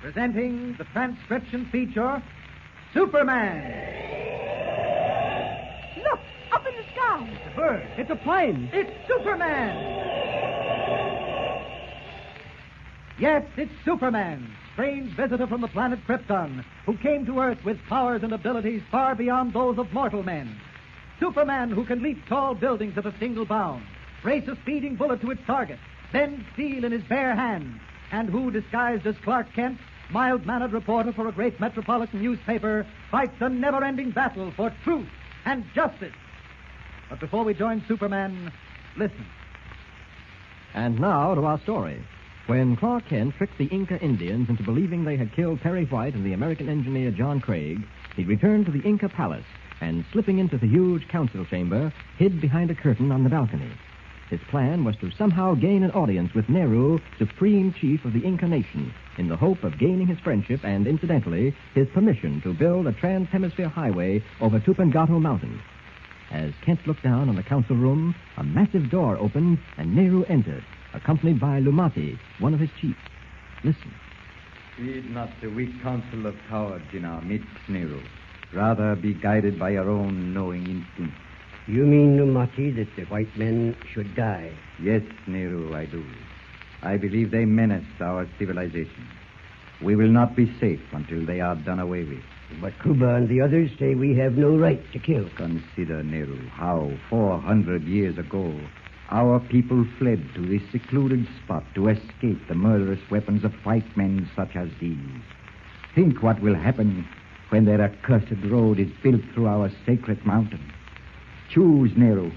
Presenting the transcription feature, Superman. Look, up in the sky. It's a bird. It's a plane. It's Superman. Yes, it's Superman, strange visitor from the planet Krypton, who came to Earth with powers and abilities far beyond those of mortal men. Superman who can leap tall buildings at a single bound, race a speeding bullet to its target, bend steel in his bare hands, and who, disguised as Clark Kent, mild-mannered reporter for a great metropolitan newspaper, fights a never-ending battle for truth and justice. But before we join Superman, listen. And now to our story. When Clark Kent tricked the Inca Indians into believing they had killed Perry White and the American engineer John Craig, he returned to the Inca palace and, slipping into the huge council chamber, hid behind a curtain on the balcony. His plan was to somehow gain an audience with Nehru, supreme chief of the Inca nation, in the hope of gaining his friendship and, incidentally, his permission to build a Trans-Hemisphere highway over Tupangato Mountain. As Kent looked down on the council room, a massive door opened and Nehru entered, accompanied by Lumati, one of his chiefs. Listen. Heed not the weak counsel of cowards in our midst, Nehru. Rather be guided by your own knowing instinct. You mean, Numati, that the white men should die? Yes, Nehru, I do. I believe they menace our civilization. We will not be safe until they are done away with. But Kuba and the others say we have no right to kill. Consider, Nehru, how 400 years ago our people fled to this secluded spot to escape the murderous weapons of white men such as these. Think what will happen when their accursed road is built through our sacred mountain. Choose, Nehru,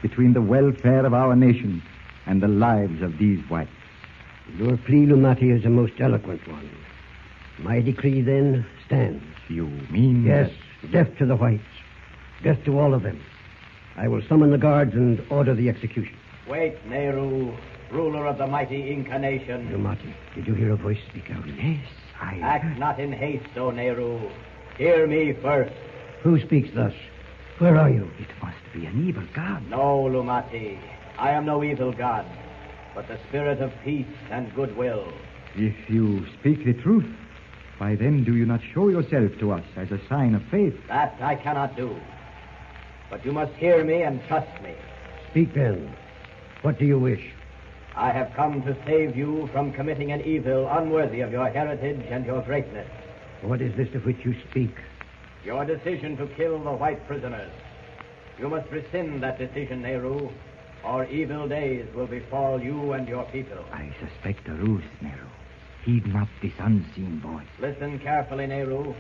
between the welfare of our nation and the lives of these whites. Your plea, Lumati, is a most eloquent one. My decree, then, stands. You mean... Yes, death to the whites. Death to all of them. I will summon the guards and order the execution. Wait, Nehru, ruler of the mighty Inca nation. Lumati, did you hear a voice speak out? Yes, I... Act not in haste, O Nehru. Hear me first. Who speaks thus? Where are you? It must be an evil god. No, Lumati. I am no evil god, but the spirit of peace and goodwill. If you speak the truth, why then do you not show yourself to us as a sign of faith? That I cannot do. But you must hear me and trust me. Speak then. What do you wish? I have come to save you from committing an evil unworthy of your heritage and your greatness. What is this of which you speak? Your decision to kill the white prisoners. You must rescind that decision, Nehru, or evil days will befall you and your people. I suspect a ruse, Nehru. Heed not this unseen voice. Listen carefully, Nehru.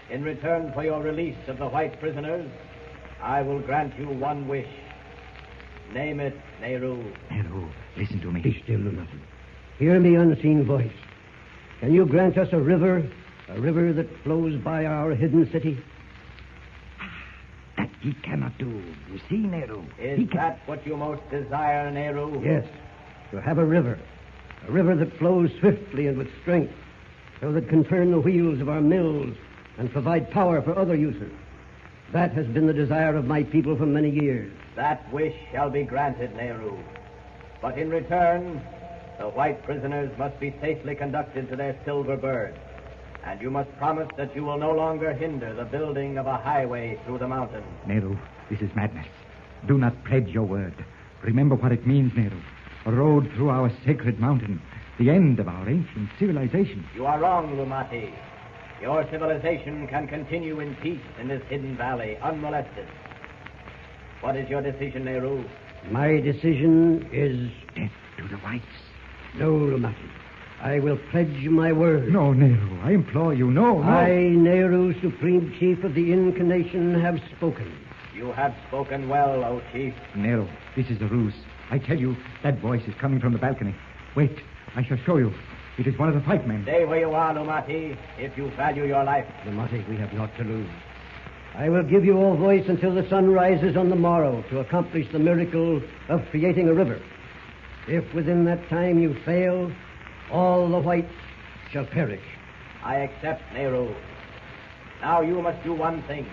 In return for your release of the white prisoners, I will grant you one wish. Name it, Nehru. Nehru, listen to me. Be still, Lumati. Hear me, unseen voice. Can you grant us a river that flows by our hidden city? That he cannot do. You see, Nehru. Is that what you most desire, Nehru? Yes, to have a river that flows swiftly and with strength, so that can turn the wheels of our mills and provide power for other uses. That has been the desire of my people for many years. That wish shall be granted, Nehru. But in return, the white prisoners must be safely conducted to their silver bird. And you must promise that you will no longer hinder the building of a highway through the mountains. Nehru, this is madness. Do not pledge your word. Remember what it means, Nehru. A road through our sacred mountain. The end of our ancient civilization. You are wrong, Lumati. Your civilization can continue in peace in this hidden valley, unmolested. What is your decision, Nehru? My decision is... Death to the whites. No, Lumati. I will pledge my word. No, Nehru, I implore you, no. I, Nehru, Supreme Chief of the Inca nation, have spoken. You have spoken well, O Chief. Nehru, this is a ruse. I tell you, that voice is coming from the balcony. Wait, I shall show you. It is one of the white men. Stay where you are, Lumati, if you value your life. Lumati, we have naught to lose. I will give you all voice until the sun rises on the morrow to accomplish the miracle of creating a river. If within that time you fail, all the whites shall perish. I accept, Nehru. Now you must do one thing.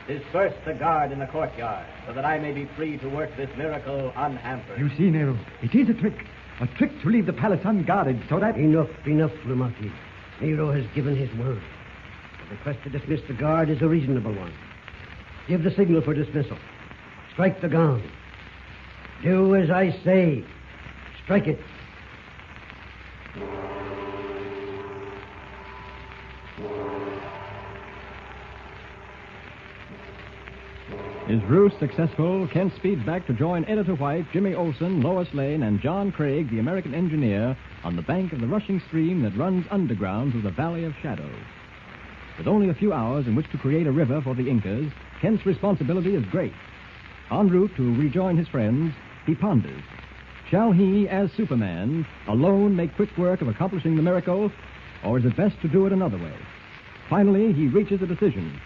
Disperse the guard in the courtyard so that I may be free to work this miracle unhampered. You see, Nehru, it is a trick. A trick to leave the palace unguarded so that... Enough, Lumati. Nero has given his word. The request to dismiss the guard is a reasonable one. Give the signal for dismissal. Strike the gong. Do as I say. Strike it. His ruse successful, Kent speeds back to join Editor White, Jimmy Olsen, Lois Lane, and John Craig, the American engineer, on the bank of the rushing stream that runs underground through the Valley of Shadows. With only a few hours in which to create a river for the Incas, Kent's responsibility is great. En route to rejoin his friends, he ponders. Shall he, as Superman, alone make quick work of accomplishing the miracle, or is it best to do it another way? Finally, he reaches a decision.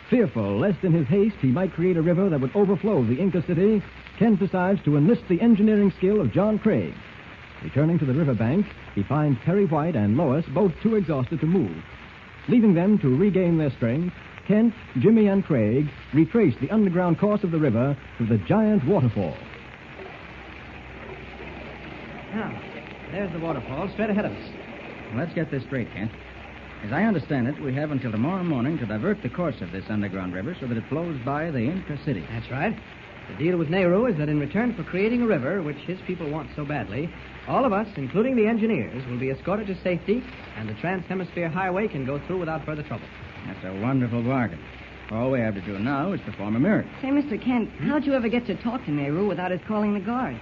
Fearful lest in his haste he might create a river that would overflow the Inca city, Kent decides to enlist the engineering skill of John Craig. Returning to the riverbank, he finds Perry White and Lois both too exhausted to move. Leaving them to regain their strength, Kent, Jimmy, and Craig retrace the underground course of the river to the giant waterfall. Now, there's the waterfall straight ahead of us. Let's get this straight, Kent. As I understand it, we have until tomorrow morning to divert the course of this underground river so that it flows by the Inca city. That's right. The deal with Nehru is that in return for creating a river, which his people want so badly, all of us, including the engineers, will be escorted to safety, and the Trans-Hemisphere highway can go through without further trouble. That's a wonderful bargain. All we have to do now is perform a miracle. Say, Mr. Kent, how'd you ever get to talk to Nehru without his calling the guards?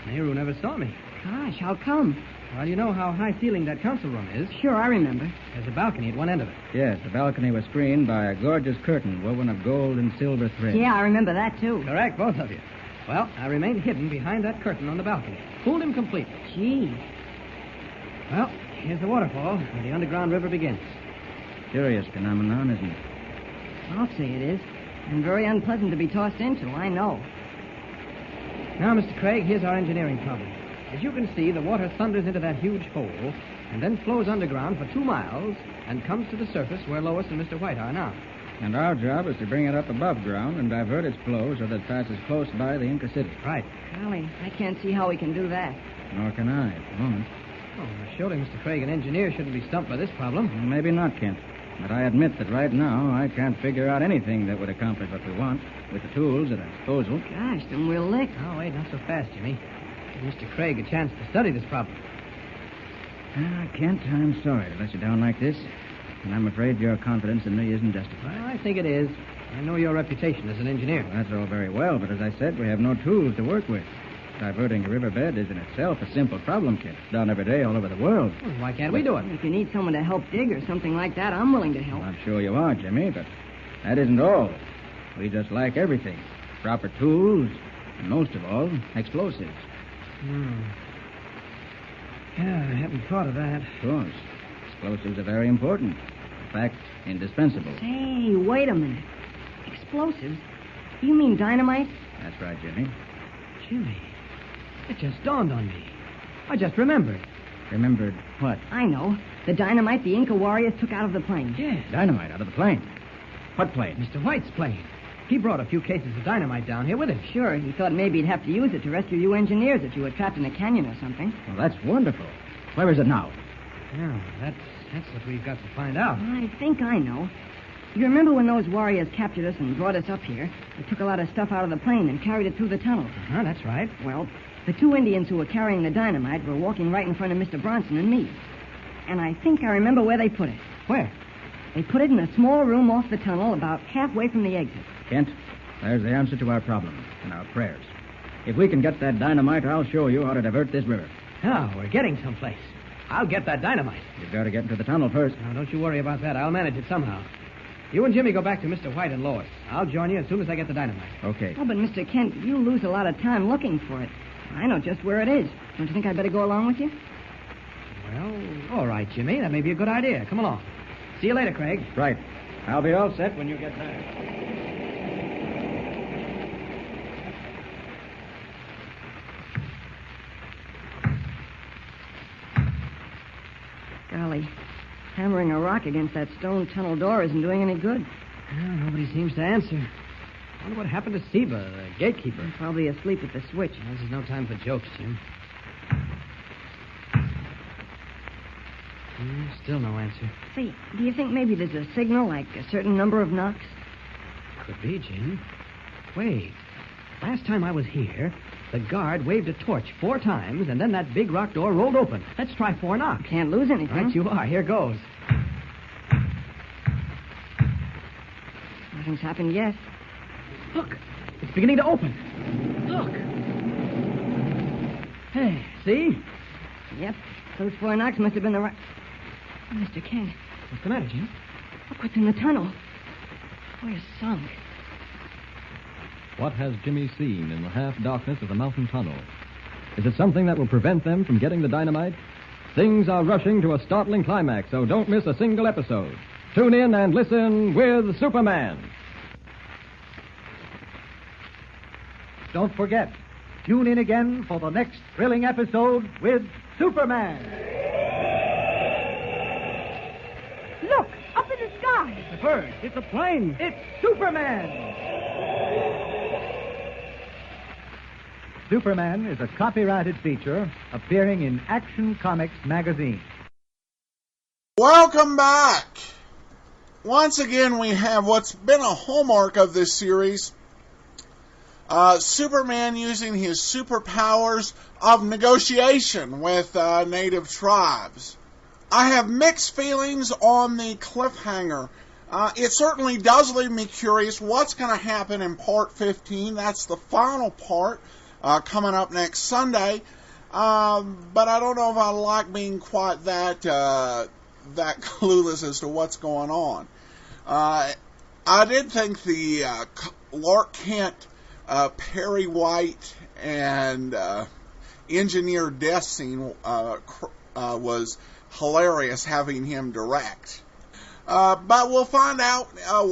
Nehru never saw me. Gosh, how come? Well, you know how high-ceilinged that council room is? Sure, I remember. There's a balcony at one end of it. Yes, the balcony was screened by a gorgeous curtain woven of gold and silver thread. Yeah, I remember that, too. Correct, both of you. Well, I remained hidden behind that curtain on the balcony. Fooled him completely. Gee. Well, here's the waterfall where the underground river begins. Curious phenomenon, isn't it? I'll say it is. And very unpleasant to be tossed into, I know. Now, Mr. Craig, here's our engineering problem. As you can see, the water thunders into that huge hole and then flows underground for 2 miles and comes to the surface where Lois and Mr. White are now. And our job is to bring it up above ground and divert its flow so that it passes close by the Inca city. Right. Golly, I can't see how we can do that. Nor can I at the moment. Oh, surely Mr. Craig, an engineer, shouldn't be stumped by this problem. Well, maybe not, Kent. But I admit that right now I can't figure out anything that would accomplish what we want with the tools at our disposal. Gosh, then we'll lick. Oh, wait, not so fast, Jimmy. Give Mr. Craig a chance to study this problem. Kent, I'm sorry to let you down like this. And I'm afraid your confidence in me isn't justified. Well, I think it is. I know your reputation as an engineer. Well, that's all very well, but as I said, we have no tools to work with. Diverting a riverbed is in itself a simple problem, Kent. It's done every day all over the world. Well, why can't we do it? If you need someone to help dig or something like that, I'm willing to help. Well, I'm sure you are, Jimmy, but that isn't all. We just lack everything. Proper tools, and most of all, explosives. Yeah, I hadn't thought of that. Of course. Explosives are very important. In fact, indispensable. Say, wait a minute. Explosives? You mean dynamite? That's right, Jimmy. Jimmy, it just dawned on me. I just remembered. Remembered what? I know. The dynamite the Inca warriors took out of the plane. Yes. Dynamite out of the plane. What plane? Mr. White's plane. He brought a few cases of dynamite down here with him. Sure, he thought maybe he'd have to use it to rescue you engineers if you were trapped in a canyon or something. Well, that's wonderful. Where is it now? Yeah, that's what we've got to find out. I think I know. You remember when those warriors captured us and brought us up here? They took a lot of stuff out of the plane and carried it through the tunnel. That's right. Well, the 2 Indians who were carrying the dynamite were walking right in front of Mr. Bronson and me. And I think I remember where they put it. Where? They put it in a small room off the tunnel about halfway from the exit. Kent, there's the answer to our problem and our prayers. If we can get that dynamite, I'll show you how to divert this river. Now, we're getting someplace. I'll get that dynamite. You've got to get into the tunnel first. Now, don't you worry about that. I'll manage it somehow. You and Jimmy go back to Mr. White and Lois. I'll join you as soon as I get the dynamite. Okay. Oh, but Mr. Kent, you lose a lot of time looking for it. I know just where it is. Don't you think I'd better go along with you? Well, all right, Jimmy. That may be a good idea. Come along. See you later, Craig. Right. I'll be all set when you get back. Golly, hammering a rock against that stone tunnel door isn't doing any good. Well, nobody seems to answer. I wonder what happened to Seba, the gatekeeper. Probably asleep at the switch. This is no time for jokes, Jim. Still no answer. Say, do you think maybe there's a signal, like a certain number of knocks? Could be, Jim. Wait. Last time I was here, the guard waved a torch 4 times, and then that big rock door rolled open. Let's try 4 knocks. Can't lose anything. Right you are. Here goes. Nothing's happened yet. Look. It's beginning to open. Look. Hey, see? Yep. Those 4 knocks must have been the right... Oh, Mr. Kent. What's the matter, Jim? Look what's in the tunnel. We're sunk. What has Jimmy seen in the half-darkness of the mountain tunnel? Is it something that will prevent them from getting the dynamite? Things are rushing to a startling climax, so don't miss a single episode. Tune in and listen with Superman. Don't forget, tune in again for the next thrilling episode with Superman. Look, up in the sky. It's a bird. It's a plane. It's Superman. Superman is a copyrighted feature appearing in Action Comics magazine. Welcome back. Once again, we have what's been a hallmark of this series, Superman using his superpowers of negotiation with native tribes. I have mixed feelings on the cliffhanger. It certainly does leave me curious what's going to happen in Part 15. That's the final part coming up next Sunday. But I don't know if I like being quite that clueless as to what's going on. I did think the Clark Kent, Perry White, and Engineer Death scene was hilarious, having him direct. But we'll find out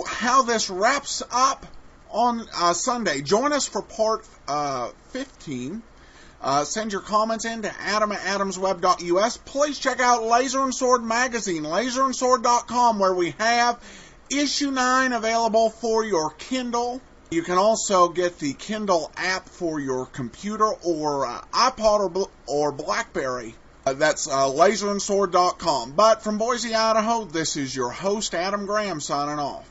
how this wraps up on Sunday. Join us for Part 15. Send your comments in to adam@adamsweb.us. Please check out Laser and Sword magazine, laserandsword.com, where we have issue 9 available for your Kindle. You can also get the Kindle app for your computer or iPod or BlackBerry. That's laserandsword.com. But from Boise, Idaho, this is your host, Adam Graham, signing off.